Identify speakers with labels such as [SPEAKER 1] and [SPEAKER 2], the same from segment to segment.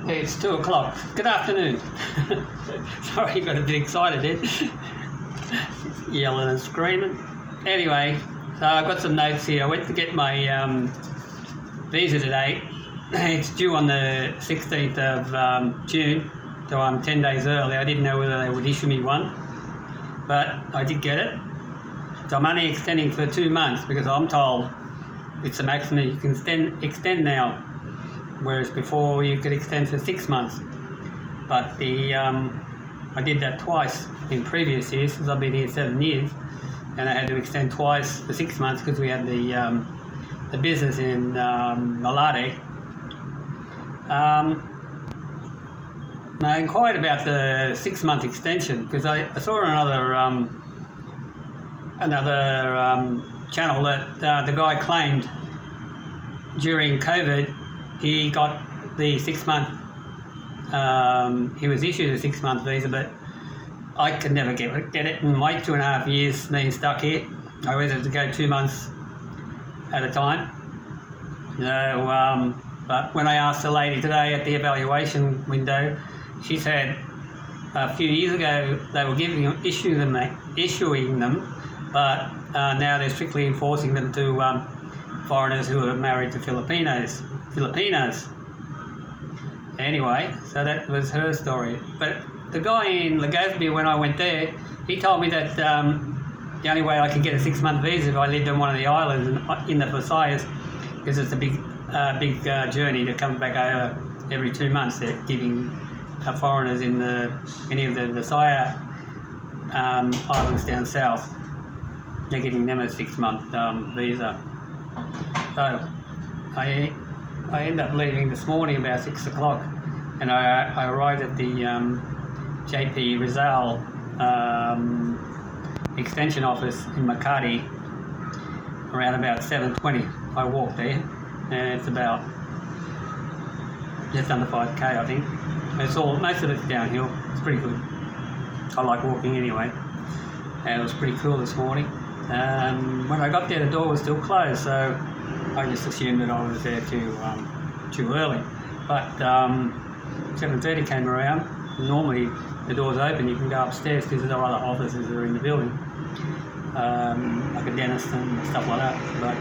[SPEAKER 1] It's 2 o'clock. Good afternoon. Sorry, got a bit excited then. Yelling and screaming. Anyway, so I've got some notes here. I went to get my visa today. It's due on the 16th of June, so I'm 10 days early. I didn't know whether they would issue me one, but I did get it. So I'm only extending for 2 months because I'm told it's the maximum you can extend now, whereas before you could extend for 6 months. But I did that twice in previous years, since I've been here 7 years, and I had to extend twice for 6 months because we had the business in Makarti. I inquired about the 6-month extension because I saw another channel that the guy claimed during COVID he got the 6-month, he was issued a 6-month visa, but I could never get it, and my 2.5 years being stuck here, I always had to go 2 months at a time. So, but when I asked the lady today at the evaluation window, she said a few years ago they were issuing them, but now they're strictly enforcing them to foreigners who are married to Filipinos. Anyway, so that was her story. But the guy in Legazpi, when I went there, he told me that the only way I could get a 6-month visa if I lived on one of the islands in the Versailles, because it's a big journey to come back over every 2 months. They're giving foreigners in any of the Versailles islands down south, they're getting them a 6-month visa. So I ended up leaving this morning about 6 o'clock, and I arrived at the JP Rizal extension office in Makarti around about 7:20. I walked there, and it's about just under 5k, I think. Most of it's downhill. It's pretty good. I like walking anyway, and it was pretty cool this morning. When I got there, the door was still closed, so I just assumed that I was there too early. But 7:30 came around. Normally the door's open, you can go upstairs because there are other offices that are in the building, like a dentist and stuff like that. But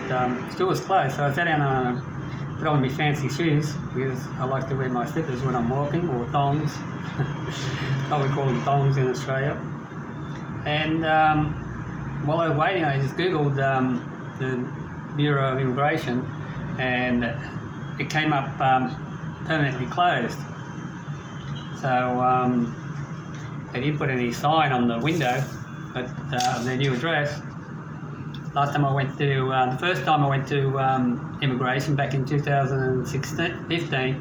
[SPEAKER 1] still was closed, so I sat down and put on my fancy shoes because I like to wear my slippers when I'm walking, or thongs. We call them thongs in Australia. And while I was waiting, I just googled the Bureau of Immigration, and it came up permanently closed. So they didn't put any sign on the window, but their new address. Last time I went to, the first time I went to Immigration back in 2015,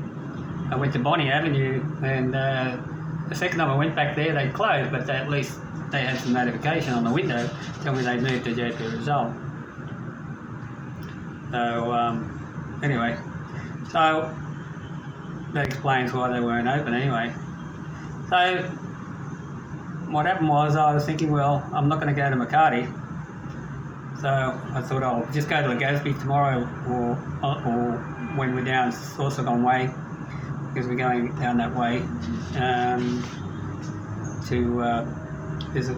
[SPEAKER 1] I went to Bonnie Avenue, and the second time I went back there, they closed, but at least they had some notification on the window telling me they'd moved to JP Rizal. So anyway, so that explains why they weren't open anyway. So what happened was, I was thinking, well, I'm not going to go to Makarti, so I thought I'll just go to Legazpi tomorrow, or when we're down Sorsogon Way, because we're going down that way to visit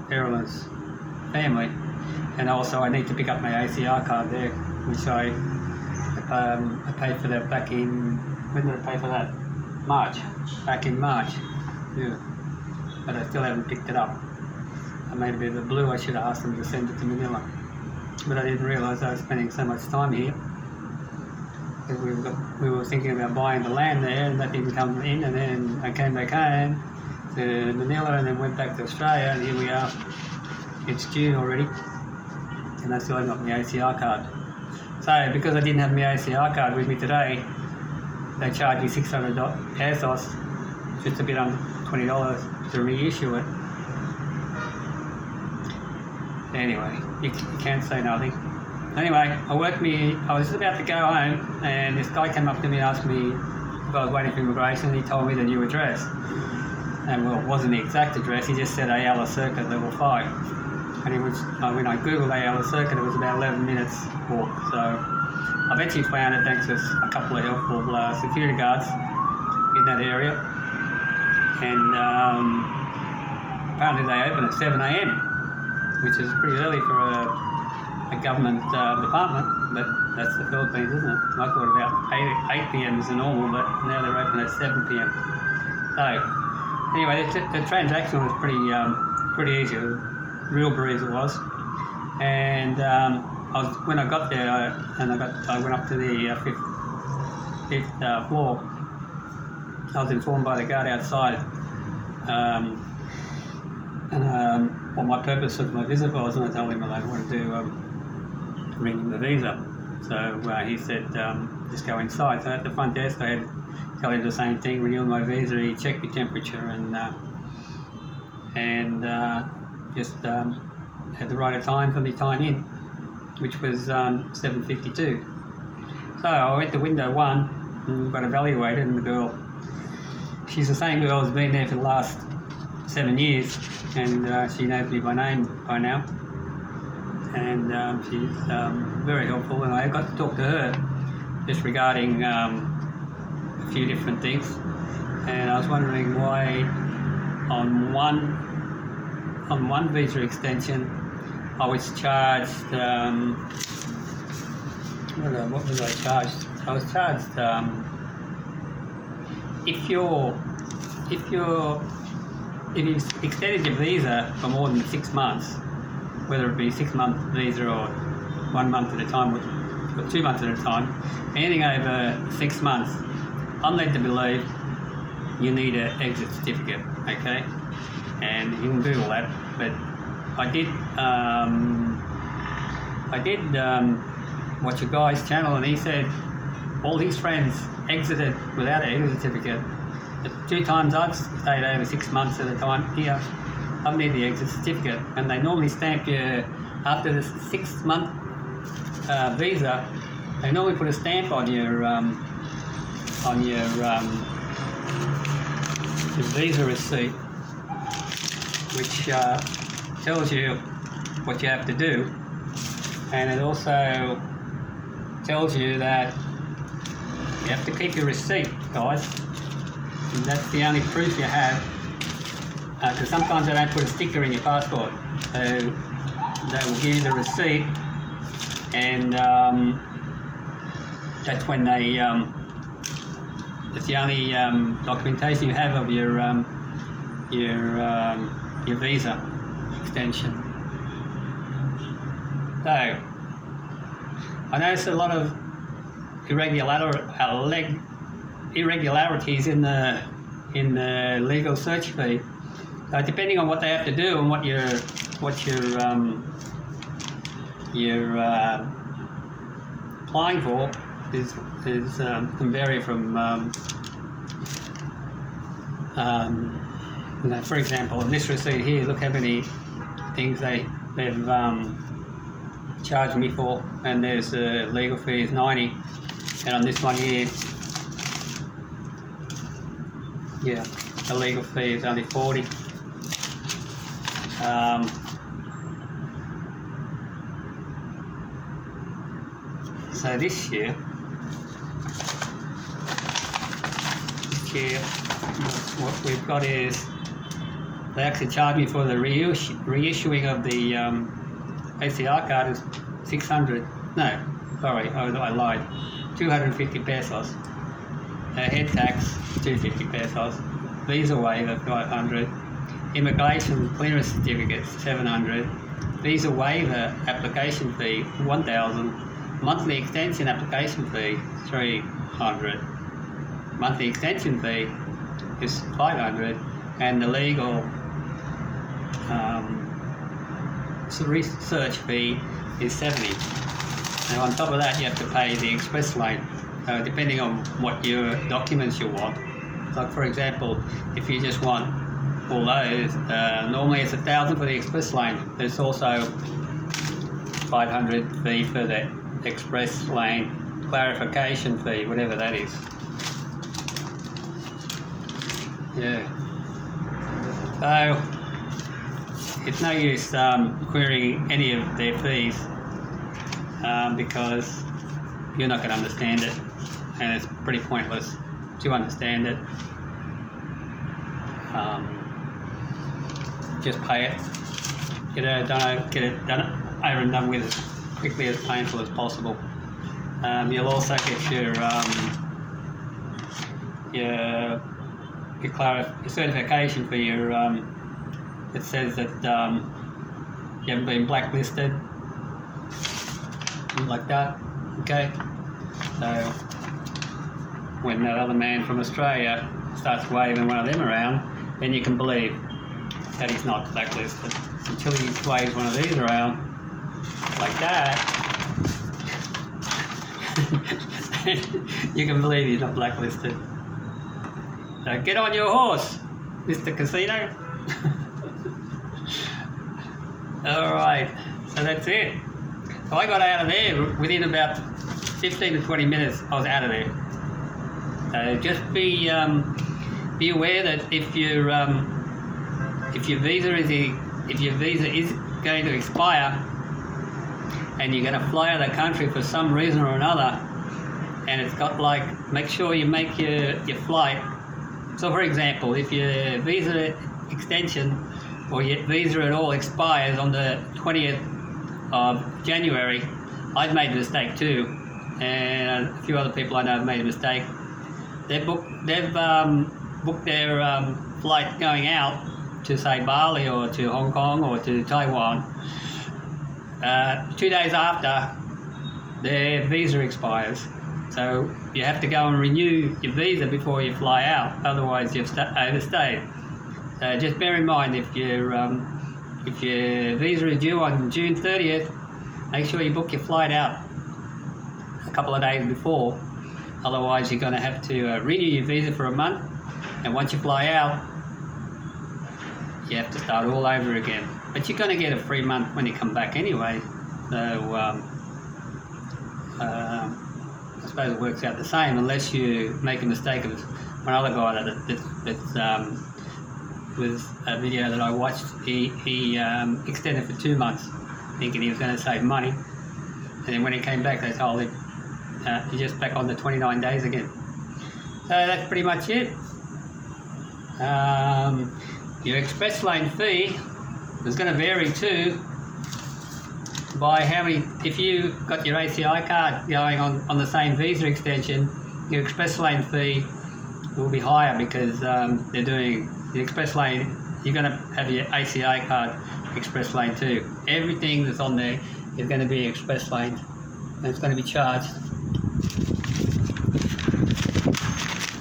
[SPEAKER 1] Carolyn's family. And also I need to pick up my ACR card there, which I paid for that back in, when did I pay for that? March. Back in March. Yeah. But I still haven't picked it up. I made a bit of a blue. I should have asked them to send it to Manila. But I didn't realise I was spending so much time here. Because we were thinking about buying the land there, and that didn't come in, and then I came back home to Manila and then went back to Australia, and here we are. It's June already, and I still haven't got my ACR card. So because I didn't have my ACR card with me today, they charged me 600 pesos, just a bit under $20 to reissue it. Anyway, you can't say nothing. Anyway, I was just about to go home, and this guy came up to me and asked me if I was waiting for immigration, and he told me the new address. And well, it wasn't the exact address, he just said Ayala Circuit, level 5. And it was, when I googled Ayala Circuit, it was about 11 minutes walk, so I've actually found it thanks to a couple of helpful security guards in that area, and apparently they open at 7 a.m, which is pretty early for a government department, but that's the Philippines, isn't it? I thought about 8 p.m. is the normal, but now they're open at 7 p.m. So anyway, the transaction was pretty easy. It was a real breeze it was, and when I got there, I went up to the fifth floor. I was informed by the guard outside, what my purpose of my visit was, and I told him that I wanted to renew the visa. So he said, just go inside. So at the front desk, I had to tell him the same thing: renew my visa. He checked your temperature and just had the right time for me time in, which was 7:52. So I went to window 1 and got evaluated, and the girl, she's the same girl who's been there for the last 7 years, and she knows me by name by now, and she's very helpful, and I got to talk to her just regarding a few different things, and I was wondering why on one visa extension I was charged, what was I charged? I was charged, if you've extended your visa for more than 6 months, whether it be 6-month visa or 1 month at a time or 2 months at a time, anything over 6 months, I'm led to believe you need an exit certificate, okay? And you can Google that, but I did watch a guy's channel, and he said all his friends exited without an exit certificate. The 2 times I've stayed over 6 months at a time here, I've needed the exit certificate, and they normally stamp you after the 6-month visa. They normally put a stamp on your visa receipt, which tells you what you have to do, and it also tells you that you have to keep your receipt, guys. And that's the only proof you have, because sometimes they don't put a sticker in your passport, so they will give you the receipt, and that's when they it's the only documentation you have of your visa extension. So I noticed a lot of irregularities in the legal search fee. So depending on what they have to do and what you're applying for can vary from for example, in this receipt here, look how many things they've charged me for, and there's a legal fee is 90, and on this one here, yeah, the legal fee is only 40. So this year, what we've got is they actually charged me for the reissuing of the ACR card is 600. No, sorry, I lied. 250 pesos. Head tax 250 pesos. Visa waiver 500. Immigration clearance certificate 700. Visa waiver application fee 1,000. Monthly extension application fee 300. Monthly extension fee is 500, and the legal research fee is 70. And on top of that, you have to pay the express lane, depending on what your documents you want. Like for example, if you just want all those, normally it's 1,000 for the express lane. There's also 500 fee for the express lane clarification fee, whatever that is. Yeah. So it's no use querying any of their fees because you're not going to understand it, and it's pretty pointless to understand it. Just pay it, get it done over and done with as quickly as painful as possible. You'll also get your certification for your. It says that you haven't been blacklisted, like that. Okay, so when that other man from Australia starts waving one of them around, then you can believe that he's not blacklisted. Until he waves one of these around like that, you can believe he's not blacklisted. So get on your horse, Mr. Casino. Alright, so that's it. So I got out of there within about 15 to 20 minutes. I was out of there. So just be aware that if your visa is going to expire and you're going to fly out of the country for some reason or another, and it's got make sure you make your flight. So for example, if your visa extension or your visa at all expires on the 20th of January, I've made a mistake too, and a few other people I know have made a mistake. They've booked their flight going out to say Bali or to Hong Kong or to Taiwan 2 days after their visa expires. So you have to go and renew your visa before you fly out, otherwise you've overstayed. So just bear in mind, if your visa is due on June 30th, make sure you book your flight out a couple of days before. Otherwise you're going to have to renew your visa for a month, and once you fly out, you have to start all over again. But you're going to get a free month when you come back anyway. So I suppose it works out the same, unless you make a mistake of one other guy that was a video that I watched. He extended for 2 months, thinking he was going to save money, and then when he came back, they told him he's just back on the 29 days again. So that's pretty much it. Your express lane fee is going to vary too by how many. If you got your ACI card going on the same visa extension, your express lane fee will be higher, because they're doing the express lane. You're going to have your ACI card express lane too. Everything that's on there is going to be express lane, and it's going to be charged.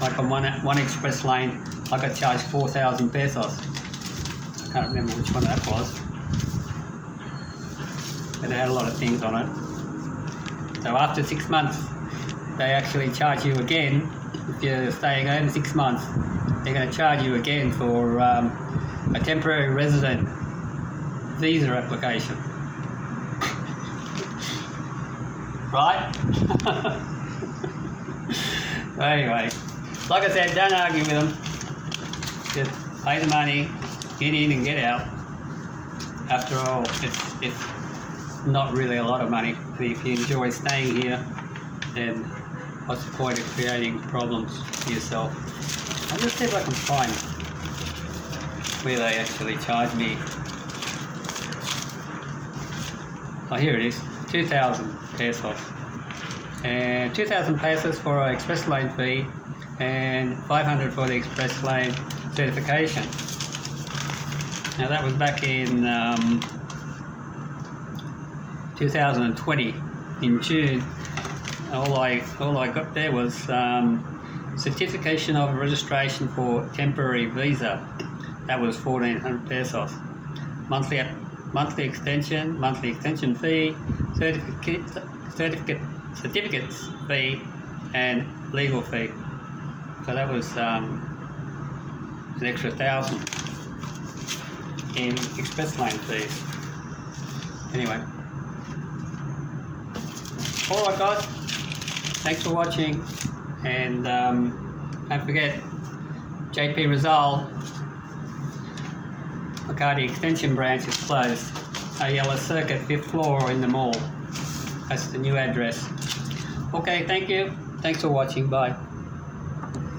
[SPEAKER 1] Like on one express lane, I got charged 4,000 pesos. I can't remember which one that was, but it had a lot of things on it. So after 6 months, they actually charge you again. If you're staying over 6 months, they're going to charge you again for a temporary resident visa application. Right? Anyway, like I said, don't argue with them. Just pay the money, get in and get out. After all, it's not really a lot of money. If you enjoy staying here, then what's the point of creating problems for yourself? I'll just see if I can find where they actually charge me. Oh, here it is, 2,000 pesos. And 2,000 pesos for an express lane fee, and 500 for the express lane certification. Now that was back in 2020 in June. All I got there was certification of registration for temporary visa. That was 1,400 pesos. Monthly extension fee, certificates fee, and legal fee. So that was an extra 1,000 in express lane fees. Anyway, alright guys, thanks for watching, and don't forget, JP Rizal Makarti extension branch is closed. Ayala Circuit, 5th floor in the mall. That's the new address. Okay, thank you. Thanks for watching. Bye.